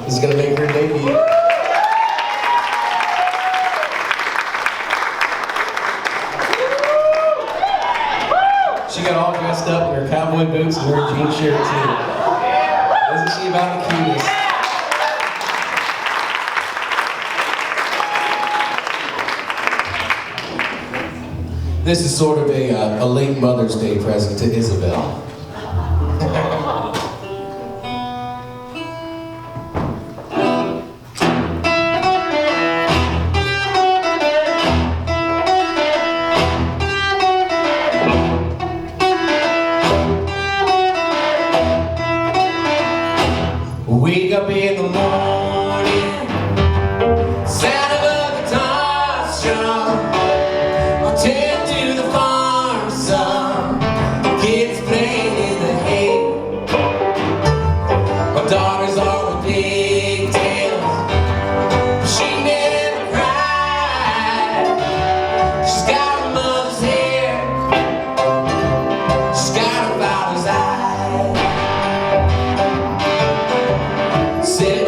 is going to make her debut. She got all dressed up in her cowboy boots and her jean shirt too. Isn't she about the cutest? This is sort of a late Mother's Day present to Isabel. Wake up in the morning, sound of a guitar strum. I'll tend to the farm, son. Kids playing in the hay. My daughter's all with pigtails, but she never cried. She's got her mother's hair, she's got her father's eyes. Sit